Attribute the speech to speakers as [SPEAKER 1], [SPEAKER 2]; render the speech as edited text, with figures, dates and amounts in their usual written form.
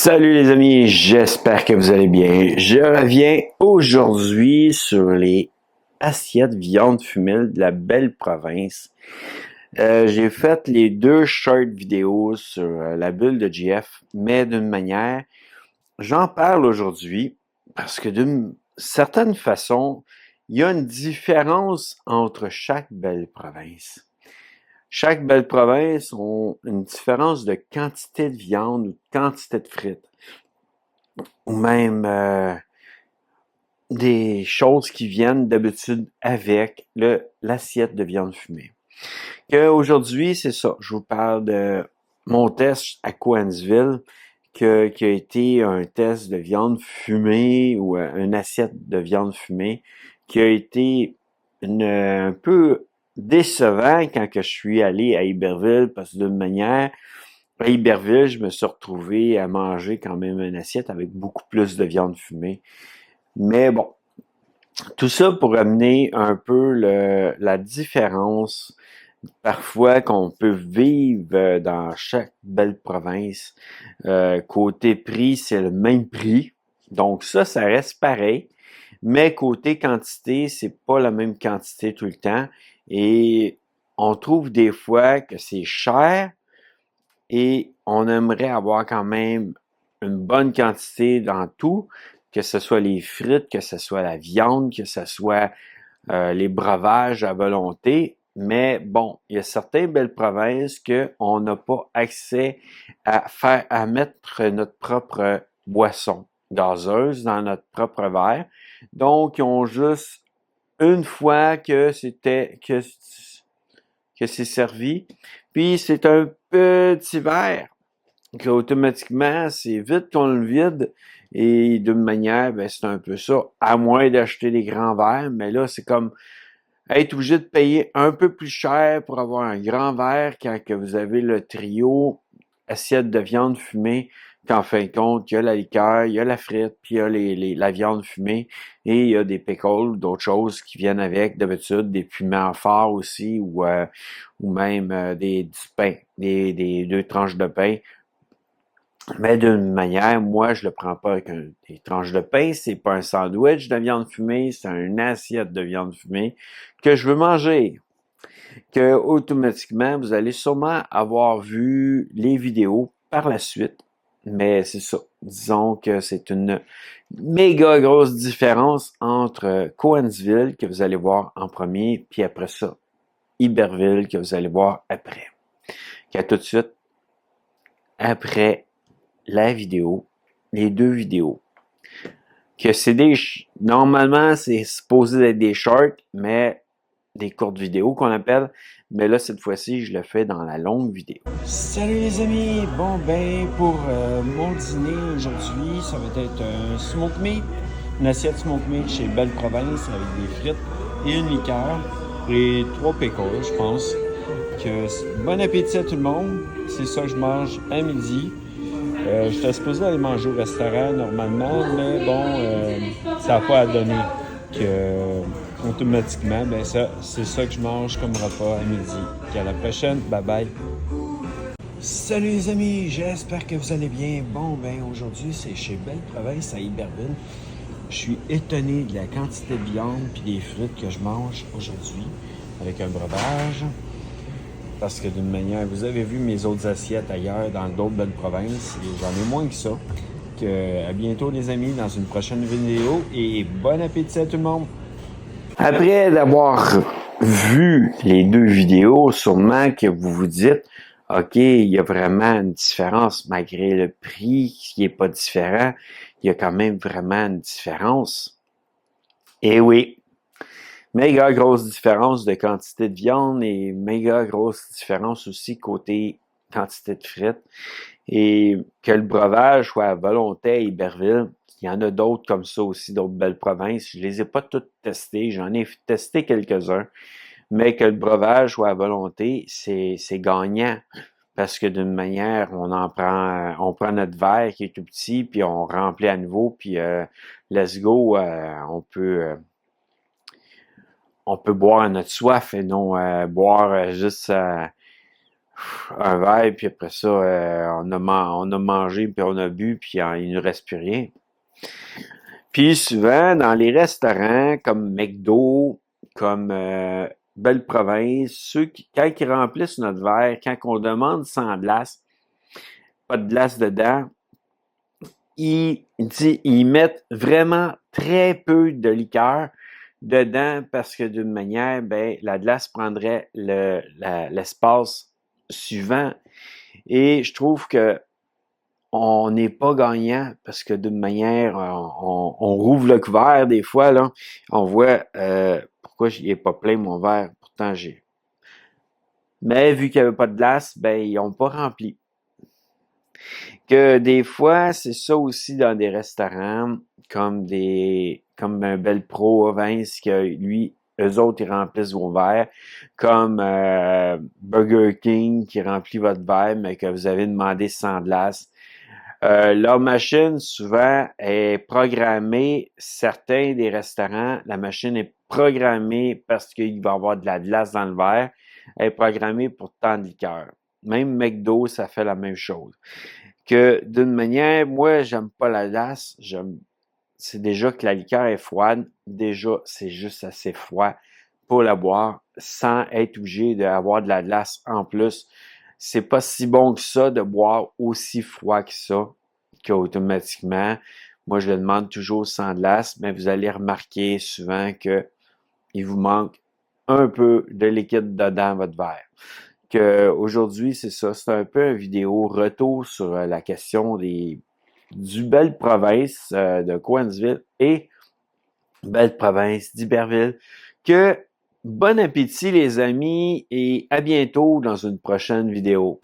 [SPEAKER 1] Salut les amis, j'espère que vous allez bien. Je reviens aujourd'hui sur les assiettes viande fumée de la belle province. J'ai fait les deux short vidéos sur la bulle de GF, mais d'une manière, j'en parle aujourd'hui parce que d'une certaine façon, il y a une différence entre chaque belle province. Chaque belle province a une différence de quantité de viande ou de quantité de frites ou même des choses qui viennent d'habitude avec l'assiette de viande fumée. Aujourd'hui, c'est ça. Je vous parle de mon test à Cowansville, qui a été un test de viande fumée ou une assiette de viande fumée, qui a été un peu décevant quand que je suis allé à Iberville, parce que d'une manière, à Iberville, je me suis retrouvé à manger quand même une assiette avec beaucoup plus de viande fumée. Mais bon, tout ça pour amener un peu la différence parfois qu'on peut vivre dans chaque belle province. Côté prix, c'est le même prix. Donc ça reste pareil. Mais côté quantité, c'est pas la même quantité tout le temps. Et on trouve des fois que c'est cher et on aimerait avoir quand même une bonne quantité dans tout, que ce soit les frites, que ce soit la viande, que ce soit les breuvages à volonté. Mais bon, il y a certaines belles provinces qu'on n'a pas accès à mettre notre propre boisson gazeuse dans notre propre verre. Donc, ils ont juste une fois que c'est servi. Puis c'est un petit verre qu'automatiquement, c'est vite qu'on le vide. Et d'une manière, ben, c'est un peu ça. À moins d'acheter des grands verres, mais là, c'est comme être obligé de payer un peu plus cher pour avoir un grand verre quand que vous avez le trio assiette de viande fumée, qu'en fin de compte, il y a la liqueur, il y a la frite, puis il y a la viande fumée, et il y a des pickles, d'autres choses qui viennent avec, d'habitude, des piments forts aussi, ou même du pain, des deux tranches de pain. Mais d'une manière, moi, je le prends pas avec des tranches de pain, c'est pas un sandwich de viande fumée, c'est une assiette de viande fumée que je veux manger. Que automatiquement, vous allez sûrement avoir vu les vidéos par la suite. Mais c'est ça. Disons que c'est une méga grosse différence entre Cowansville, que vous allez voir en premier, puis après ça, Iberville, que vous allez voir après. À tout de suite, après la vidéo, les deux vidéos. Que c'est normalement, c'est supposé être des shorts, mais des courtes vidéos qu'on appelle. Mais là, cette fois-ci, je le fais dans la longue vidéo. Salut les amis! Bon, ben, pour mon dîner aujourd'hui, ça va être un smoke meat, une assiette smoke meat chez Belle Province avec des frites et une liqueur et 3 pickles, je pense. Bon appétit à tout le monde! C'est ça que je mange à midi. J'étais supposé aller manger au restaurant normalement, mais bon, ça n'a pas à donner que automatiquement, ben ça, c'est ça que je mange comme repas à midi. Puis à la prochaine, bye bye. Salut les amis, j'espère que vous allez bien. Bon, ben aujourd'hui, c'est chez Belle Province à Iberville. Je suis étonné de la quantité de viande puis des frites que je mange aujourd'hui avec un breuvage. Parce que d'une manière, vous avez vu mes autres assiettes ailleurs dans d'autres belles provinces et j'en ai moins que ça. À bientôt les amis dans une prochaine vidéo et bon appétit à tout le monde! Après d'avoir vu les deux vidéos, sûrement que vous vous dites OK, il y a vraiment une différence malgré le prix qui est pas différent, il y a quand même vraiment une différence. Et oui, méga grosse différence de quantité de viande et méga grosse différence aussi côté quantité de frites. Et que le breuvage soit à volonté à Iberville, il y en a d'autres comme ça aussi, d'autres belles provinces. Je les ai pas toutes testées, j'en ai testé quelques-uns. Mais que le breuvage soit à volonté, c'est gagnant. Parce que d'une manière, on prend notre verre qui est tout petit, puis on remplit à nouveau, puis let's go, on peut boire à notre soif et non boire juste un verre, puis après ça, on a mangé, puis on a bu, puis il ne reste plus rien. Puis souvent, dans les restaurants comme McDo, comme Belle Province, quand ils remplissent notre verre, quand on demande sans glace, pas de glace dedans, ils mettent vraiment très peu de liqueur dedans parce que d'une manière, ben, la glace prendrait l'espace suivant. Et je trouve que on n'est pas gagnant parce que d'une manière, on rouvre le couvert des fois, là, on voit pourquoi il n'est pas plein mon verre, pourtant j'ai. Mais vu qu'il n'y avait pas de glace, ben ils n'ont pas rempli. Que des fois, c'est ça aussi dans des restaurants, comme un Bel Pro Vince, que lui, eux autres, ils remplissent vos verres, comme Burger King qui remplit votre verre, mais que vous avez demandé sans glace. Leur machine, souvent, est programmée, certains des restaurants, la machine est programmée parce qu'il va y avoir de la glace dans le verre, elle est programmée pour tant de liqueur. Même McDo, ça fait la même chose. Que d'une manière, moi, j'aime pas la glace, c'est déjà que la liqueur est froide, déjà, c'est juste assez froid pour la boire, sans être obligé d'avoir de la glace en plus. C'est pas si bon que ça de boire aussi froid que ça, qu'automatiquement, moi je le demande toujours sans glace, mais vous allez remarquer souvent que il vous manque un peu de liquide dedans votre verre. Que aujourd'hui, c'est ça, c'est un peu une vidéo retour sur la question du Belle Province de Cowansville et Belle Province d'Iberville. Que bon appétit les amis et à bientôt dans une prochaine vidéo.